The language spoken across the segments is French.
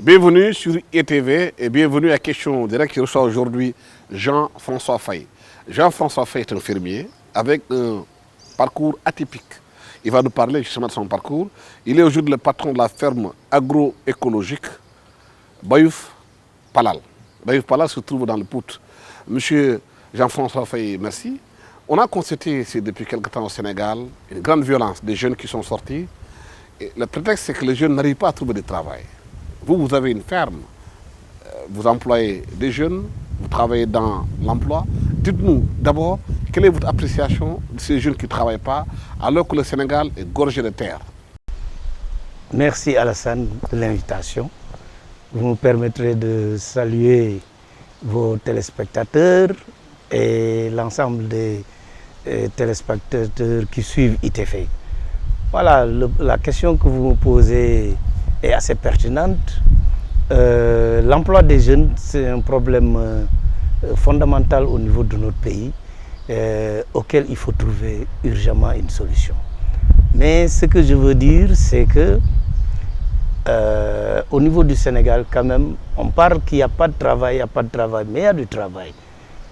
Bienvenue sur ITV et bienvenue à Question Directe qui reçoit aujourd'hui Jean-François Faye. Jean-François Faye est un fermier avec un parcours atypique. Il va nous parler justement de son parcours. Il est aujourd'hui le patron de la ferme agroécologique Bayouf Palal. Bayouf Palal se trouve dans le Pout. Monsieur Jean-François Faye, merci. On a constaté depuis quelque temps au Sénégal une grande violence des jeunes qui sont sortis. Et le prétexte, c'est que les jeunes n'arrivent pas à trouver du travail. Vous avez une ferme, vous employez des jeunes, vous travaillez dans l'emploi. Dites-nous d'abord, quelle est votre appréciation de ces jeunes qui ne travaillent pas alors que le Sénégal est gorgé de terre? Merci Alassane de l'invitation. Vous me permettrez de saluer vos téléspectateurs et l'ensemble des téléspectateurs qui suivent ITV. Voilà, la question que vous me posez est assez pertinente. L'emploi des jeunes, c'est un problème fondamental au niveau de notre pays auquel il faut trouver urgemment une solution. Mais ce que je veux dire, c'est que au niveau du Sénégal, quand même, on parle qu'il n'y a pas de travail, mais il y a du travail.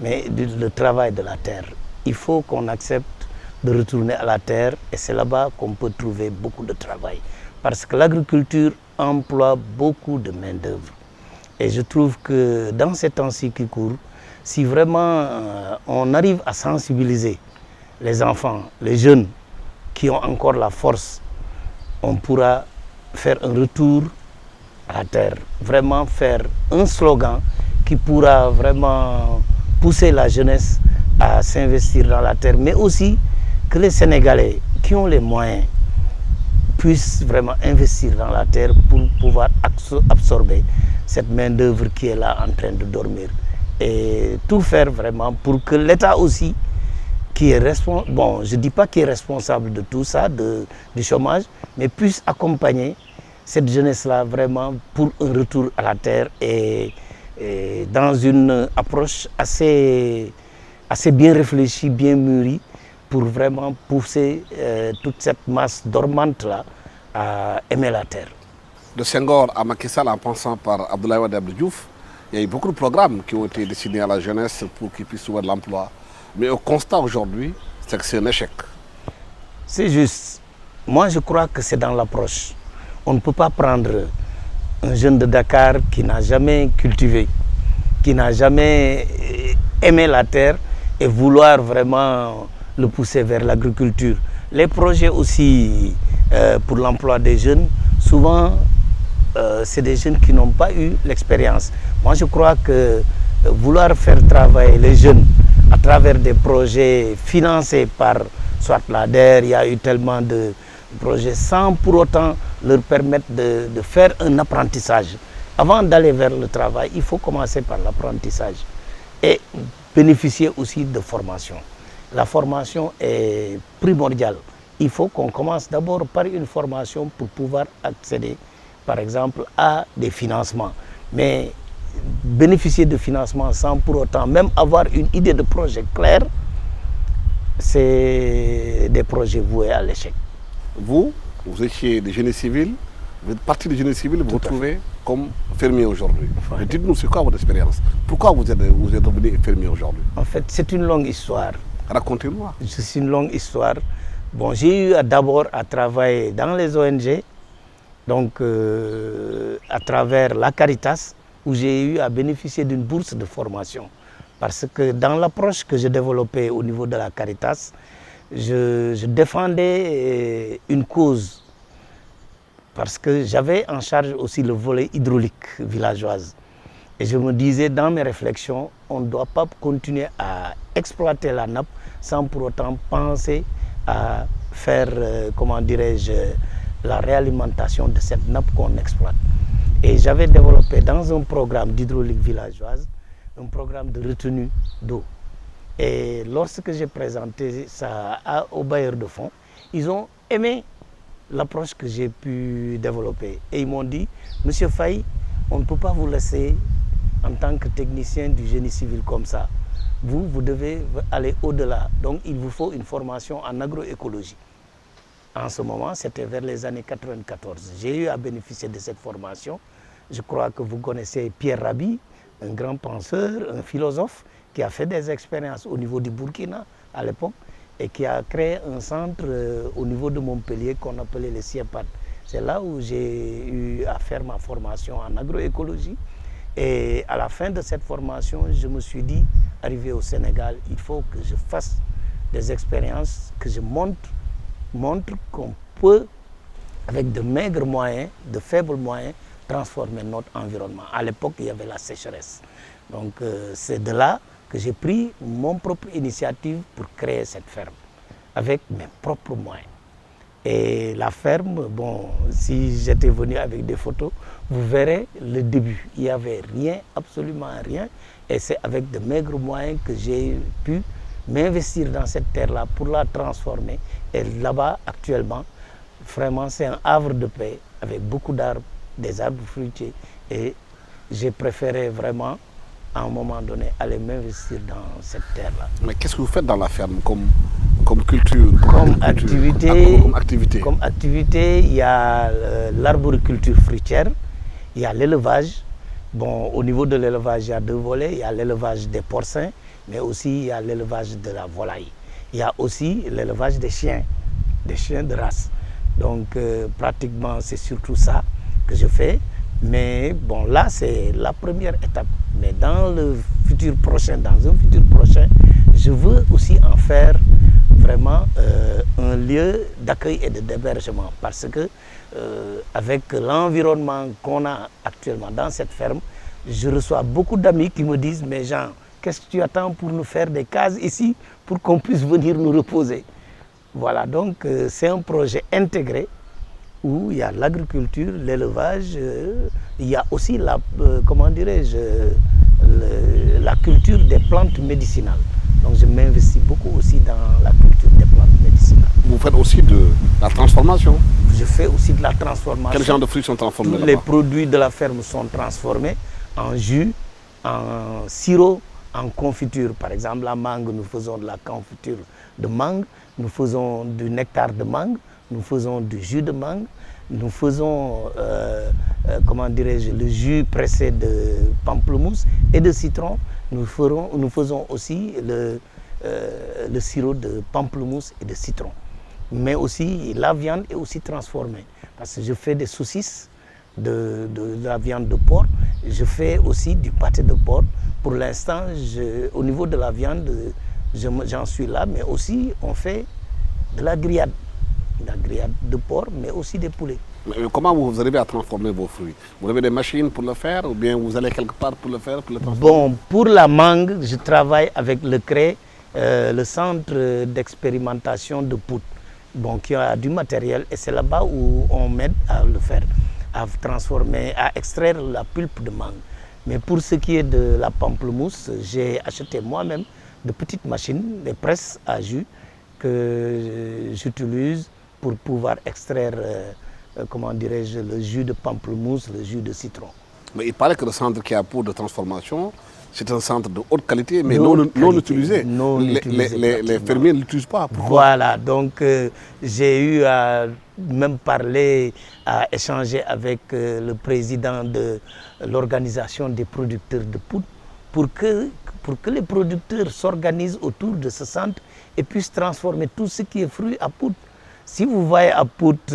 Mais le travail de la terre, il faut qu'on accepte de retourner à la terre et c'est là-bas qu'on peut trouver beaucoup de travail. Parce que l'agriculture emploie beaucoup de main-d'œuvre. Et je trouve que dans ces temps-ci qui courent, si vraiment on arrive à sensibiliser les enfants, les jeunes qui ont encore la force, on pourra faire un retour à la terre. Vraiment faire un slogan qui pourra vraiment pousser la jeunesse à s'investir dans la terre, mais aussi que les Sénégalais qui ont les moyens puissent vraiment investir dans la terre pour pouvoir absorber cette main-d'œuvre qui est là en train de dormir. Et tout faire vraiment pour que l'État aussi, qui est responsable, bon, je ne dis pas qu'il est responsable de tout ça, du chômage, mais puisse accompagner cette jeunesse-là vraiment pour un retour à la terre et dans une approche assez bien réfléchie, bien mûrie, pour vraiment pousser toute cette masse dormante-là à aimer la terre. De Senghor à Macky Sall, en passant par Abdoulaye Wade Abdou Diouf, il y a eu beaucoup de programmes qui ont été destinés à la jeunesse pour qu'ils puissent trouver de l'emploi. Mais au constat aujourd'hui, c'est que c'est un échec. C'est juste. Moi, je crois que c'est dans l'approche. On ne peut pas prendre un jeune de Dakar qui n'a jamais cultivé, qui n'a jamais aimé la terre et vouloir vraiment le pousser vers l'agriculture. Les projets aussi pour l'emploi des jeunes, souvent c'est des jeunes qui n'ont pas eu l'expérience. Moi je crois que vouloir faire travailler les jeunes à travers des projets financés par soit l'ADER, il y a eu tellement de projets sans pour autant leur permettre de faire un apprentissage. Avant d'aller vers le travail, il faut commencer par l'apprentissage et bénéficier aussi de formation. La formation est primordiale. Il faut qu'on commence d'abord par une formation pour pouvoir accéder, par exemple, à des financements. Mais bénéficier de financement sans pour autant même avoir une idée de projet clair, c'est des projets voués à l'échec. Vous étiez des génies civils, vous êtes parti du génie civil, vous vous retrouvez comme fermier aujourd'hui. Ouais. Dites-nous, c'est quoi votre expérience? Pourquoi vous êtes devenu fermier aujourd'hui? En fait, c'est une longue histoire. Racontez-moi. C'est une longue histoire. Bon, j'ai eu d'abord à travailler dans les ONG, donc à travers la Caritas, où j'ai eu à bénéficier d'une bourse de formation. Parce que dans l'approche que j'ai développée au niveau de la Caritas, je défendais une cause. Parce que j'avais en charge aussi le volet hydraulique villageoise. Et je me disais dans mes réflexions, on ne doit pas continuer à exploiter la nappe sans pour autant penser à faire, comment dirais-je, la réalimentation de cette nappe qu'on exploite. Et j'avais développé dans un programme d'hydraulique villageoise, un programme de retenue d'eau. Et lorsque j'ai présenté ça aux bailleurs de fonds, ils ont aimé l'approche que j'ai pu développer. Et ils m'ont dit, Monsieur Faye, on ne peut pas vous laisser en tant que technicien du génie civil comme ça. Vous devez aller au-delà. Donc il vous faut une formation en agroécologie. En ce moment, c'était vers les années 94. J'ai eu à bénéficier de cette formation. Je crois que vous connaissez Pierre Rabhi, un grand penseur, un philosophe, qui a fait des expériences au niveau du Burkina à l'époque et qui a créé un centre au niveau de Montpellier qu'on appelait le CIEPAD. C'est là où j'ai eu à faire ma formation en agroécologie. Et à la fin de cette formation, je me suis dit, arrivé au Sénégal, il faut que je fasse des expériences, que je montre qu'on peut, avec de maigres moyens, de faibles moyens, transformer notre environnement. À l'époque, il y avait la sécheresse. Donc c'est de là que j'ai pris mon propre initiative pour créer cette ferme, avec mes propres moyens. Et la ferme, bon, si j'étais venu avec des photos, vous verrez le début. Il n'y avait rien, absolument rien. Et c'est avec de maigres moyens que j'ai pu m'investir dans cette terre-là pour la transformer. Et là-bas, actuellement, vraiment, c'est un havre de paix avec beaucoup d'arbres, des arbres fruitiers. Et j'ai préféré vraiment, à un moment donné, aller m'investir dans cette terre-là. Mais qu'est-ce que vous faites dans la ferme comme culture, comme activité? Comme activité, il y a l'arboriculture fruitière, il y a l'élevage. Bon, au niveau de l'élevage, il y a deux volets. Il y a l'élevage des porcins, mais aussi il y a l'élevage de la volaille. Il y a aussi l'élevage des chiens de race. Donc pratiquement c'est surtout ça que je fais. Mais bon, là c'est la première étape. Mais dans un futur prochain, je veux aussi en faire vraiment un lieu d'accueil et d'hébergement. Parce que avec l'environnement qu'on a actuellement dans cette ferme, je reçois beaucoup d'amis qui me disent, mais Jean, qu'est-ce que tu attends pour nous faire des cases ici pour qu'on puisse venir nous reposer? Voilà, donc c'est un projet intégré où il y a l'agriculture, l'élevage, il y a aussi la, la culture des plantes médicinales. Donc je m'investis beaucoup aussi dans la culture des plantes médicinales. Vous faites aussi de la transformation? Je fais aussi de la transformation. Quel genre de fruits sont transformés? Tous les produits de la ferme sont transformés en jus, en sirop, en confiture. Par exemple, la mangue, nous faisons de la confiture de mangue, nous faisons du nectar de mangue, nous faisons du jus de mangue, nous faisons, le jus pressé de pamplemousse et de citron. Nous faisons aussi le sirop de pamplemousse et de citron. Mais aussi, la viande est aussi transformée. Parce que je fais des saucisses de la viande de porc. Je fais aussi du pâté de porc. Pour l'instant, au niveau de la viande, j'en suis là. Mais aussi, on fait de la grillade de porc, mais aussi des poulets. Mais comment vous arrivez à transformer vos fruits? Vous avez des machines pour le faire ou bien vous allez quelque part pour le faire, pour le transformer? Bon, pour la mangue, je travaille avec le CRE, le centre d'expérimentation de Pout, bon, qui a du matériel et c'est là-bas où on m'aide à le faire, à transformer, à extraire la pulpe de mangue. Mais pour ce qui est de la pamplemousse, j'ai acheté moi-même de petites machines, des presses à jus que j'utilise pour pouvoir extraire, le jus de pamplemousse, le jus de citron. Mais il paraît que le centre qui a pour de transformation, c'est un centre de haute qualité, mais non utilisé. Les fermiers ne l'utilisent pas. Pourquoi? Voilà, donc j'ai eu à même parler, à échanger avec le président de l'organisation des producteurs de poudre pour que les producteurs s'organisent autour de ce centre et puissent transformer tout ce qui est fruit à poudre. Si vous voyez à Pout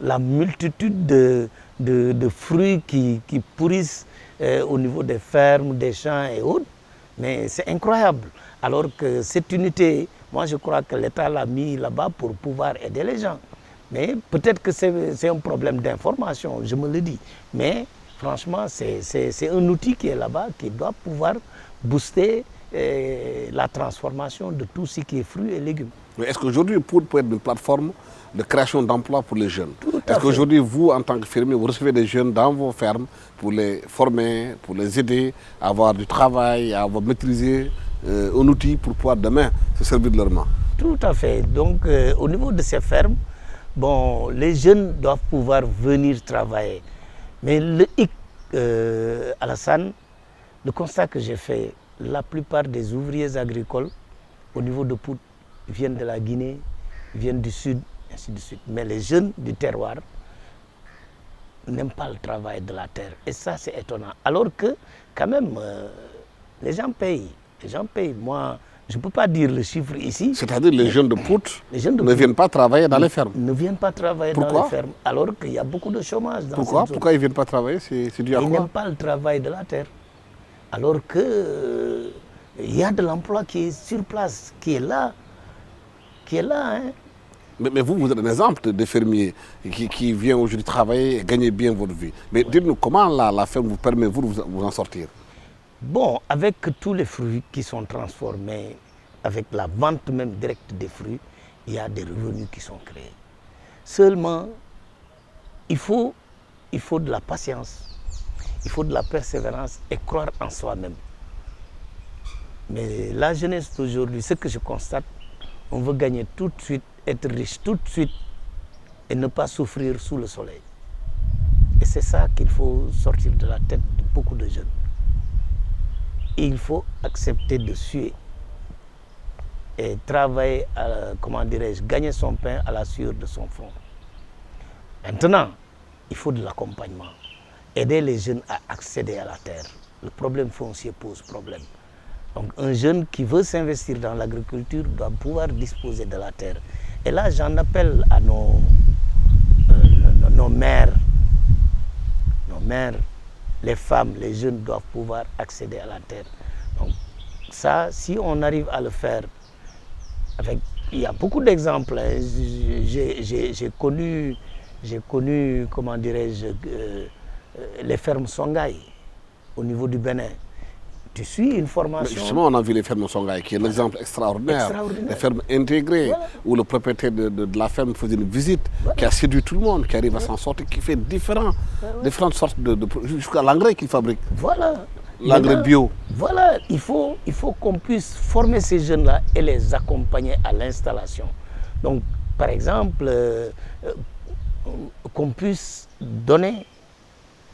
la multitude de fruits qui pourrissent au niveau des fermes, des champs et autres, mais c'est incroyable. Alors que cette unité, moi je crois que l'État l'a mis là-bas pour pouvoir aider les gens. Mais peut-être que c'est un problème d'information, je me le dis. Mais franchement, c'est un outil qui est là-bas, qui doit pouvoir booster la transformation de tout ce qui est fruits et légumes. Mais est-ce qu'aujourd'hui, Pout peut être une plateforme de création d'emplois pour les jeunes. Est-ce qu'aujourd'hui, vous, en tant que fermier, vous recevez des jeunes dans vos fermes pour les former, pour les aider à avoir du travail, à avoir maîtrisé un outil pour pouvoir demain se servir de leurs mains? Tout à fait. Donc, au niveau de ces fermes, bon, les jeunes doivent pouvoir venir travailler. Mais le hic, Alassane, le constat que j'ai fait, la plupart des ouvriers agricoles au niveau de Pout viennent de la Guinée, viennent du Sud, ainsi de suite. Mais les jeunes du terroir n'aiment pas le travail de la terre. Et ça, c'est étonnant. Alors que, quand même, les gens payent. Les gens payent. Moi, je ne peux pas dire le chiffre ici. C'est-à-dire les jeunes de Pout ne viennent pas travailler dans les fermes. Ne viennent pas travailler dans les fermes. Alors qu'il y a beaucoup de chômage dans cette zone. Pourquoi ils ne viennent pas travailler? C'est dû à quoi? Ils n'aiment pas le travail de la terre. Alors que il y a de l'emploi qui est sur place, qui est là. Hein. Mais vous êtes un exemple de fermier qui vient aujourd'hui travailler et gagner bien votre vie. Mais dites-nous, comment la ferme vous permet vous de vous en sortir? Bon, avec tous les fruits qui sont transformés, avec la vente même directe des fruits, il y a des revenus qui sont créés. Seulement, il faut de la patience, il faut de la persévérance et croire en soi-même. Mais la jeunesse d'aujourd'hui, ce que je constate, on veut gagner tout de suite, être riche tout de suite et ne pas souffrir sous le soleil. Et c'est ça qu'il faut sortir de la tête de beaucoup de jeunes. Il faut accepter de suer et travailler, gagner son pain à la sueur de son front. Maintenant, il faut de l'accompagnement. Aider les jeunes à accéder à la terre. Le problème foncier pose problème. Donc un jeune qui veut s'investir dans l'agriculture doit pouvoir disposer de la terre. Et là, j'en appelle à nos mères. Nos mères, les femmes, les jeunes doivent pouvoir accéder à la terre. Donc ça, si on arrive à le faire, il y a beaucoup d'exemples. Hein. J'ai connu, comment dirais-je, les fermes Songhai au niveau du Bénin. Tu suis une formation. Mais justement, on a vu les fermes Songhai, qui est un exemple extraordinaire. Les fermes intégrées, où le propriétaire de la ferme faisait une visite, qui a séduit tout le monde, qui arrive à s'en sortir, qui fait différentes sortes jusqu'à l'engrais qu'il fabrique. Voilà. L'engrais bio. Voilà, il faut qu'on puisse former ces jeunes-là et les accompagner à l'installation. Donc, par exemple, qu'on puisse donner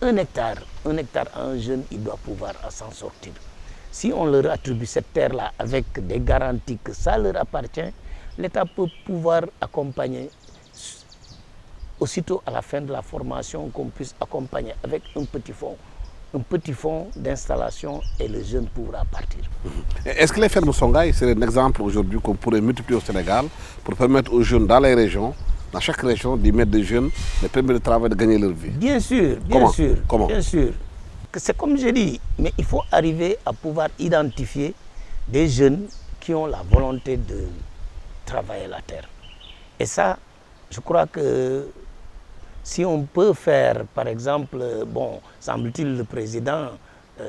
un hectare à un jeune, il doit pouvoir s'en sortir. Si on leur attribue cette terre-là avec des garanties que ça leur appartient, l'État peut pouvoir accompagner aussitôt à la fin de la formation, qu'on puisse accompagner avec un petit fonds d'installation et le jeune pourra partir. Est-ce que les fermes Songhai seraient un exemple aujourd'hui qu'on pourrait multiplier au Sénégal pour permettre aux jeunes dans les régions, dans chaque région, d'y mettre des jeunes, de permettre de travailler, de gagner leur vie? Bien sûr, Comment? Bien sûr. C'est comme je dis, mais il faut arriver à pouvoir identifier des jeunes qui ont la volonté de travailler la terre. Et ça, je crois que si on peut faire, par exemple, bon, semble-t-il, le président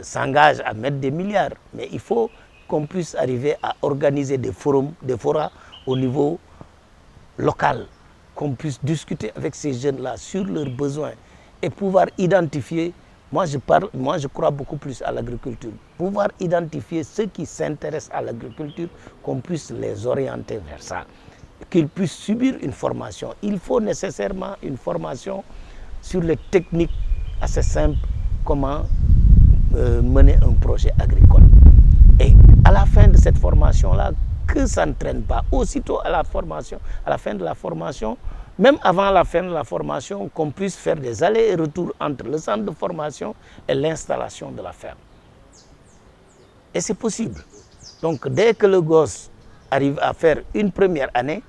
s'engage à mettre des milliards, mais il faut qu'on puisse arriver à organiser des forums, des forats au niveau local, qu'on puisse discuter avec ces jeunes-là sur leurs besoins et pouvoir identifier. Moi, je crois beaucoup plus à l'agriculture. Pouvoir identifier ceux qui s'intéressent à l'agriculture, qu'on puisse les orienter vers ça. Qu'ils puissent subir une formation. Il faut nécessairement une formation sur les techniques assez simples, comment mener un projet agricole. Et à la fin de cette formation-là, que ça ne traîne pas. Aussitôt à la fin de la formation, même avant la fin de la formation, qu'on puisse faire des allers et retours entre le centre de formation et l'installation de la ferme. Et c'est possible. Donc dès que le gosse arrive à faire une première année,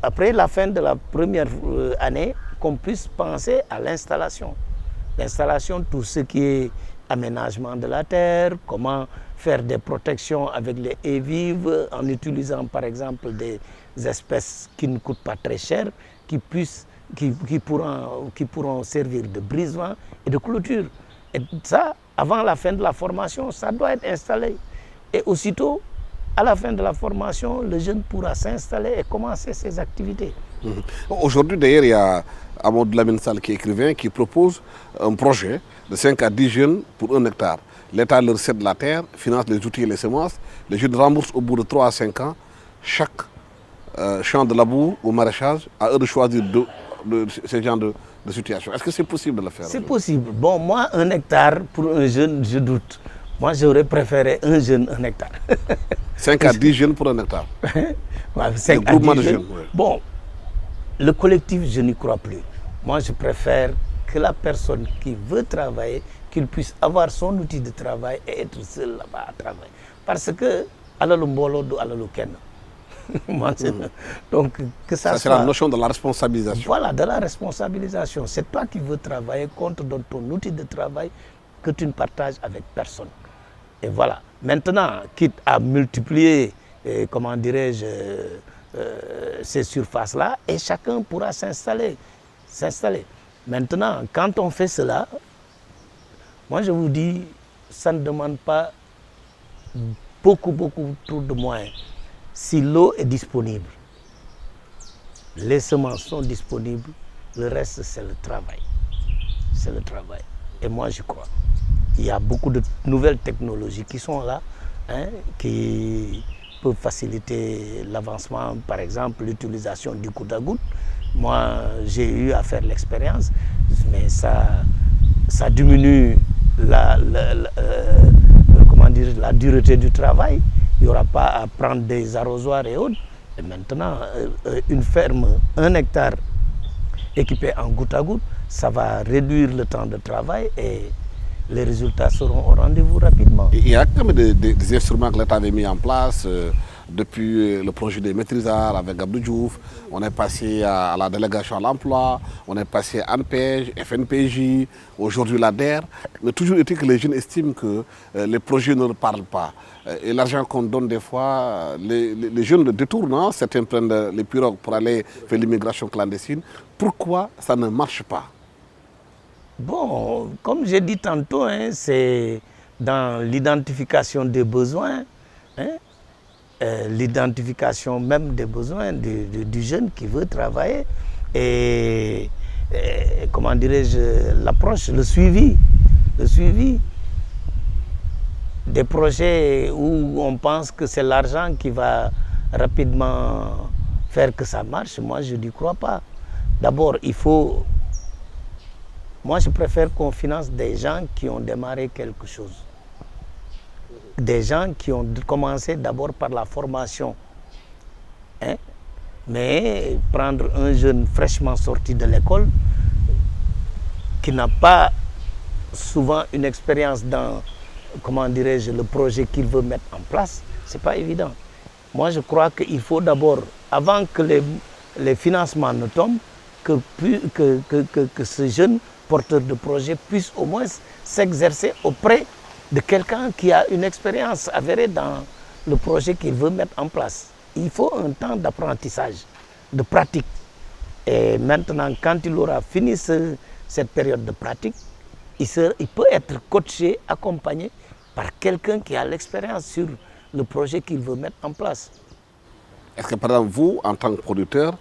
après la fin de la première année, qu'on puisse penser à l'installation. L'installation, tout ce qui est aménagement de la terre, comment faire des protections avec les haies vives en utilisant par exemple des espèces qui ne coûtent pas très cher, qui pourront servir de brise-vent et de clôture. Et ça, avant la fin de la formation, ça doit être installé. Et aussitôt, à la fin de la formation, le jeune pourra s'installer et commencer ses activités. Aujourd'hui, d'ailleurs, il y a Amadou Lamine Sall qui est écrivain, qui propose un projet de 5 à 10 jeunes pour 1 hectare. L'État leur cède la terre, finance les outils et les semences. Les jeunes remboursent au bout de 3 à 5 ans chaque champ de labour ou maraîchage, à eux de choisir ce genre de situation. Est-ce que c'est possible de le faire? C'est possible. Bon, moi, 1 hectare pour un jeune, je doute. Moi, j'aurais préféré un jeune, 1 hectare. 5 à 10 jeunes pour 1 hectare. Ouais, 5 à 10 jeunes. Ouais. Bon, le collectif, je n'y crois plus. Moi, je préfère que la personne qui veut travailler, qu'il puisse avoir son outil de travail et être seul là-bas à travailler. Parce que, alalu mbolo do alalu ken. Donc, que ça soit... C'est la notion de la responsabilisation. Voilà, de la responsabilisation. C'est toi qui veux travailler, qu'on te donne ton outil de travail que tu ne partages avec personne. Et voilà. Maintenant, quitte à multiplier, comment dirais-je, ces surfaces-là, et chacun pourra s'installer. Maintenant, quand on fait cela, moi je vous dis, ça ne demande pas beaucoup trop de moyens. Si l'eau est disponible, les semences sont disponibles, le reste c'est le travail. C'est le travail. Et moi j'y crois. Il y a beaucoup de nouvelles technologies qui sont là, hein, qui peuvent faciliter l'avancement. Par exemple, l'utilisation du goutte à goutte. Moi, j'ai eu à faire l'expérience, mais ça diminue la dureté du travail. Il n'y aura pas à prendre des arrosoirs et autres. Et maintenant, une ferme, 1 hectare équipée en goutte à goutte, ça va réduire le temps de travail et les résultats seront au rendez-vous rapidement. Il y a quand même des instruments que l'État avait mis en place depuis le projet des maîtrisards avec Abdou Diouf. On est passé à la délégation à l'emploi, on est passé à ANPEJ, FNPJ, aujourd'hui l'ADER. Mais toujours est-il que les jeunes estiment que les projets ne leur parlent pas. Et l'argent qu'on donne des fois, les jeunes le détournent, hein? Certains prennent les pirogues pour aller faire l'immigration clandestine. Pourquoi ça ne marche pas? Bon, comme j'ai dit tantôt, hein, c'est dans l'identification des besoins, hein, l'identification même des besoins du jeune qui veut travailler et comment dirais-je, l'approche, le suivi des projets où on pense que c'est l'argent qui va rapidement faire que ça marche. Moi, je n'y crois pas. D'abord, moi, je préfère qu'on finance des gens qui ont démarré quelque chose. Des gens qui ont commencé d'abord par la formation. Hein? Mais prendre un jeune fraîchement sorti de l'école, qui n'a pas souvent une expérience dans, comment dirais-je, le projet qu'il veut mettre en place, ce n'est pas évident. Moi, je crois qu'il faut d'abord, avant que les financements ne tombent, que ce jeune porteur de projet puisse au moins s'exercer auprès de quelqu'un qui a une expérience avérée dans le projet qu'il veut mettre en place. Il faut un temps d'apprentissage, de pratique. Et maintenant, quand il aura fini cette période de pratique, il peut être coaché, accompagné par quelqu'un qui a l'expérience sur le projet qu'il veut mettre en place. Est-ce que par exemple, vous, en tant que producteur,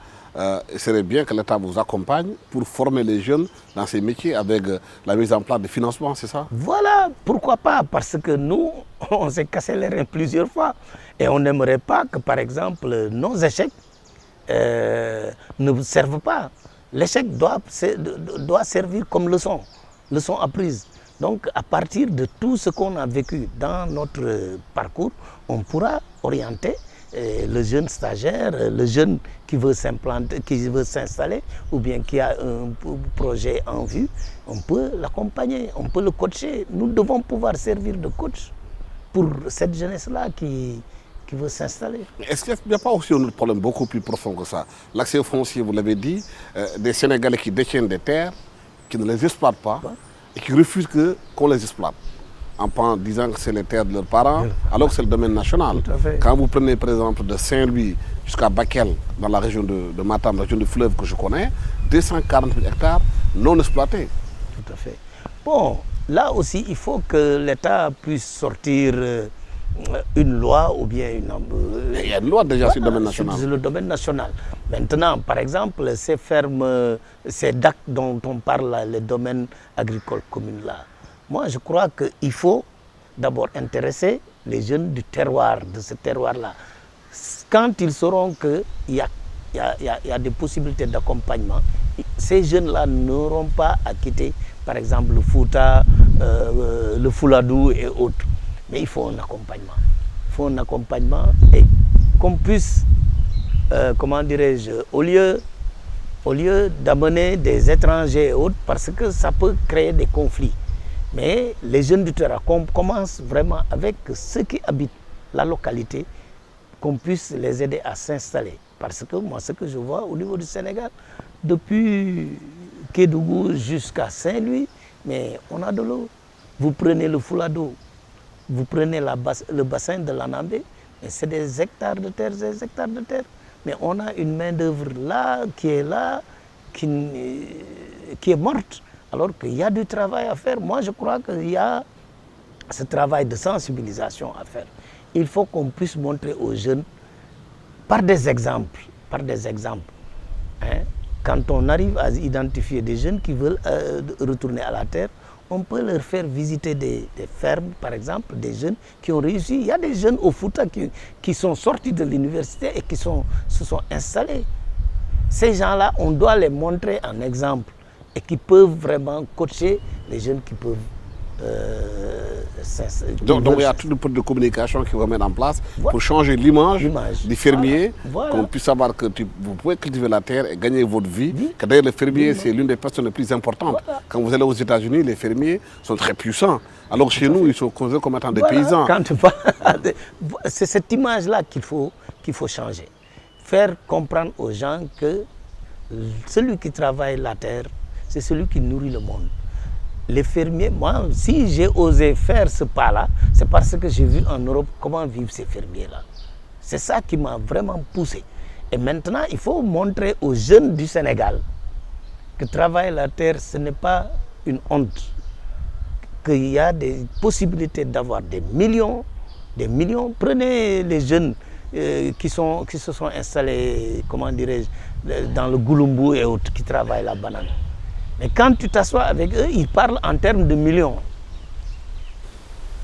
il serait bien que l'État vous accompagne pour former les jeunes dans ces métiers avec la mise en place de financement, c'est ça? Voilà, pourquoi pas? Parce que nous, on s'est cassé les reins plusieurs fois. Et on n'aimerait pas que, par exemple, nos échecs ne servent pas. L'échec doit servir comme leçon apprise. Donc, à partir de tout ce qu'on a vécu dans notre parcours, on pourra orienter le jeune stagiaire, le jeune qui veut s'implanter, qui veut s'installer, ou bien qui a un projet en vue, on peut l'accompagner, on peut le coacher. Nous devons pouvoir servir de coach pour cette jeunesse-là qui veut s'installer. Est-ce qu'il n'y a pas aussi un autre problème beaucoup plus profond que ça? L'accès au foncier, vous l'avez dit, des Sénégalais qui détiennent des terres, qui ne les exploitent pas et qui refusent qu'on les exploite, en disant que c'est les terres de leurs parents, alors que c'est le domaine national. Quand vous prenez par exemple de Saint-Louis jusqu'à Bakel, dans la région de Matam, la région de fleuve que je connais, 240 000 hectares non exploités. Tout à fait. Bon, là aussi, il faut que l'État puisse sortir une loi ou bien une... Il y a une loi déjà sur le domaine national. Sur le domaine national. Maintenant, par exemple, ces fermes, ces DAC dont on parle là, le domaine agricole commun là, moi je crois qu'il faut d'abord intéresser les jeunes du terroir, de ce terroir-là. Quand ils sauront qu'il y a des possibilités d'accompagnement, ces jeunes-là n'auront pas à quitter, par exemple, le Fouta, le Fouladou et autres. Mais il faut un accompagnement. Il faut un accompagnement et qu'on puisse, comment dirais-je, au lieu d'amener des étrangers et autres, parce que ça peut créer des conflits. Mais les jeunes du terrain, qu'on commence vraiment avec ceux qui habitent la localité, qu'on puisse les aider à s'installer. Parce que moi, ce que je vois au niveau du Sénégal, depuis Kédougou jusqu'à Saint-Louis, mais on a de l'eau. Vous prenez le Fouladou, vous prenez le bassin de l'Anambé, et c'est des hectares de terre, des hectares de terre. Mais on a une main-d'œuvre là, qui est morte, alors qu'il y a du travail à faire. Moi, je crois qu'il y a ce travail de sensibilisation à faire. Il faut qu'on puisse montrer aux jeunes, par des exemples, hein, quand on arrive à identifier des jeunes qui veulent retourner à la terre, on peut leur faire visiter des fermes, par exemple, des jeunes qui ont réussi. Il y a des jeunes au Fouta qui sont sortis de l'université et qui se sont installés. Ces gens-là, on doit les montrer en exemple et qui peuvent vraiment coacher les jeunes qui peuvent... donc il y a tout le peu de communication qui va mettre en place pour changer l'image du fermier, qu'on puisse savoir que vous pouvez cultiver la terre et gagner votre vie. Que d'ailleurs, le fermier, c'est l'une des personnes les plus importantes. Quand vous allez aux États-Unis, les fermiers sont très puissants. Alors chez nous, ils sont considérés comme étant des paysans. C'est cette image-là qu'il faut changer. Faire comprendre aux gens que celui qui travaille la terre, c'est celui qui nourrit le monde. Les fermiers, moi, si j'ai osé faire ce pas-là, c'est parce que j'ai vu en Europe comment vivent ces fermiers-là. C'est ça qui m'a vraiment poussé. Et maintenant, il faut montrer aux jeunes du Sénégal que travailler la terre, ce n'est pas une honte. Qu'il y a des possibilités d'avoir des millions. Prenez les jeunes qui se sont installés, comment dirais-je, dans le Gouloumbou et autres, qui travaillent la banane. Mais quand tu t'assois avec eux, ils parlent en termes de millions.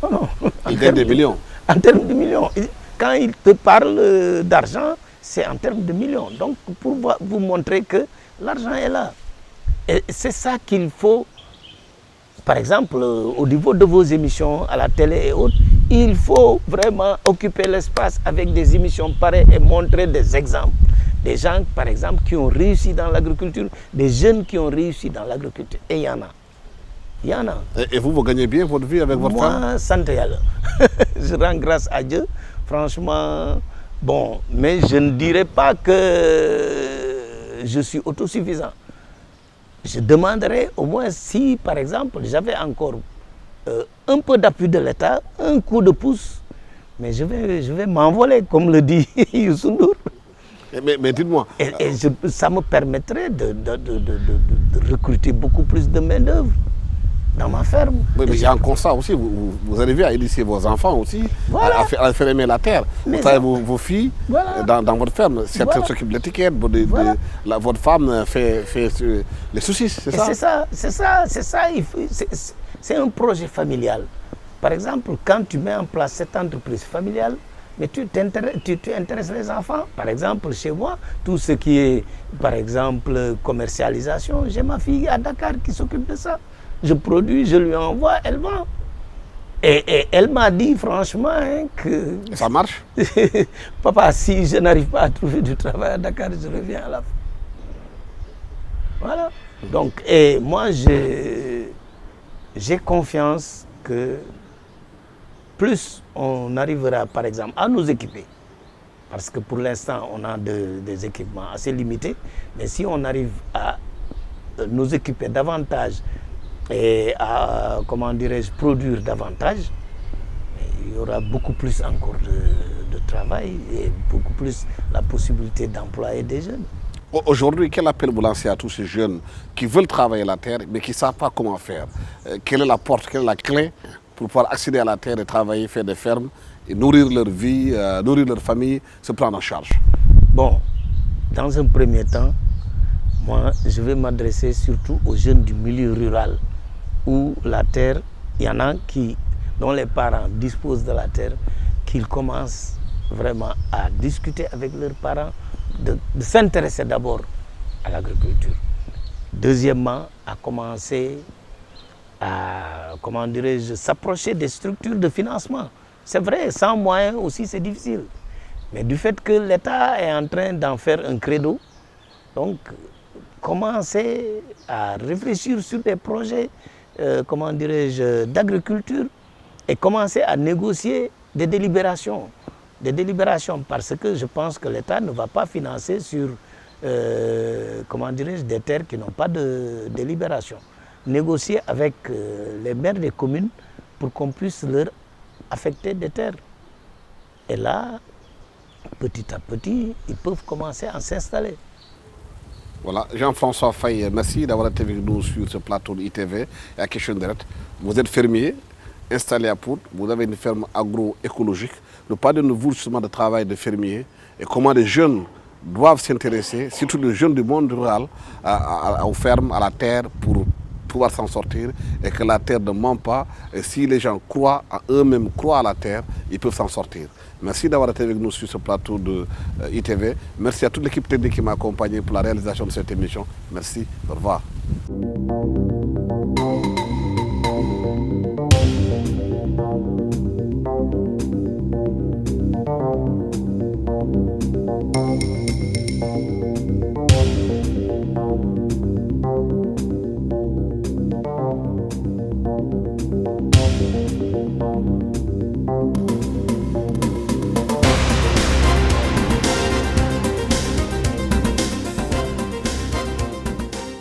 Non. Ils gagnent des millions. En termes de millions. Quand ils te parlent d'argent, c'est en termes de millions. Donc, pour vous montrer que l'argent est là. Et c'est ça qu'il faut, par exemple, au niveau de vos émissions à la télé et autres, il faut vraiment occuper l'espace avec des émissions pareilles et montrer des exemples. Des gens, par exemple, qui ont réussi dans l'agriculture, des jeunes qui ont réussi dans l'agriculture. Et il y en a. Il y en a. Et vous gagnez bien votre vie avec votre femme? Moi, santé Yalla. Je rends grâce à Dieu. Franchement, bon, mais je ne dirais pas que je suis autosuffisant. Je demanderais au moins si, par exemple, j'avais encore un peu d'appui de l'État, un coup de pouce, mais je vais m'envoler, comme le dit Youssou Ndour. Mais dites-moi. Ça me permettrait de recruter beaucoup plus de main-d'œuvre dans ma ferme. Oui, mais il y a un constat aussi. Vous arrivez à initier vos enfants aussi, voilà, à faire aimer la terre. Vous savez, vos filles, voilà, dans votre ferme, certaines s'occupent de l'étiquette, voilà, votre femme fait les saucisses, c'est ça? C'est ça. C'est un projet familial. Par exemple, quand tu mets en place cette entreprise familiale, mais tu intéresses les enfants. Par exemple, chez moi, tout ce qui est, par exemple, commercialisation, j'ai ma fille à Dakar qui s'occupe de ça. Je produis, je lui envoie, elle vend. Et elle m'a dit franchement que... Et ça marche? Papa, si je n'arrive pas à trouver du travail à Dakar, je reviens à la fin. Voilà. Donc, et moi, j'ai confiance que plus on arrivera, par exemple, à nous équiper, parce que pour l'instant, on a des équipements assez limités, mais si on arrive à nous équiper davantage et à, comment dirais-je, produire davantage, il y aura beaucoup plus encore de travail et beaucoup plus la possibilité d'employer des jeunes. Aujourd'hui, quel appel vous lancez à tous ces jeunes qui veulent travailler la terre, mais qui ne savent pas comment faire? Quelle est la porte, quelle est la clé pour pouvoir accéder à la terre et travailler, faire des fermes et nourrir leur vie, nourrir leur famille, se prendre en charge? Bon, dans un premier temps, moi, je vais m'adresser surtout aux jeunes du milieu rural où la terre, il y en a dont les parents disposent de la terre, qu'ils commencent vraiment à discuter avec leurs parents, de s'intéresser d'abord à l'agriculture. Deuxièmement, à commencer à, s'approcher des structures de financement. C'est vrai, sans moyens aussi, c'est difficile. Mais du fait que l'État est en train d'en faire un credo, donc commencer à réfléchir sur des projets, d'agriculture et commencer à négocier des délibérations. Parce que je pense que l'État ne va pas financer sur des terres qui n'ont pas de délibération. Négocier avec les maires des communes pour qu'on puisse leur affecter des terres. Et là, petit à petit, ils peuvent commencer à s'installer. Voilà, Jean-François Faye, merci d'avoir été avec nous sur ce plateau de ITV et à Question Direct. Vous êtes fermier, installé à Pout, vous avez une ferme agroécologique. Nous parlons de vous justement de travail de fermier et comment les jeunes doivent s'intéresser, surtout les jeunes du monde rural, aux fermes, à la terre pour pouvoir s'en sortir et que la terre ne ment pas. Et si les gens croient à eux-mêmes, croient à la terre, ils peuvent s'en sortir. Merci d'avoir été avec nous sur ce plateau de ITV. Merci à toute l'équipe technique qui m'a accompagné pour la réalisation de cette émission. Merci, au revoir.